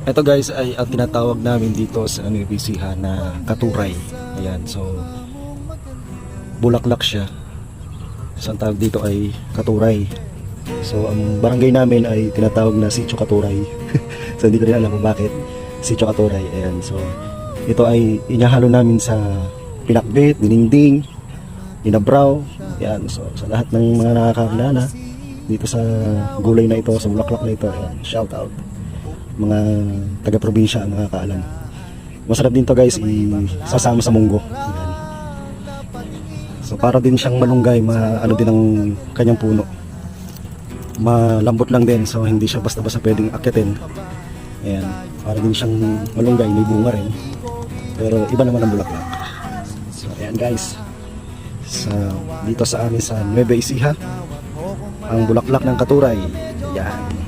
Ito guys ay ang tinatawag namin dito sa Nueva Ecija na katuray. Ayan, so bulaklak siya. So ang tawag dito ay katuray. So ang barangay namin ay tinatawag na Sitio Katuray. So hindi ko rin alam kung bakit Sitio Katuray. Ayan, so ito ay inahalo namin sa pinakbit, dininding, inabraw. Ayan, so sa lahat ng mga nakakakilala dito sa gulay na ito, sa bulaklak na ito, ayan, shout out. Mga taga-probinsya ang nakakaalam. Masarap din to guys, isasama sa munggo. Ayan. So para din siyang malunggay, ano din ang kanyang puno. Malambot lang din, so hindi siya basta-basta pwedeng akyatin. Ayan, para din siyang malunggay, may bunga rin. Pero iba naman ang bulaklak. So ayan guys, dito sa amin sa Nueva Ecija, ang bulaklak ng katuray. Ayan.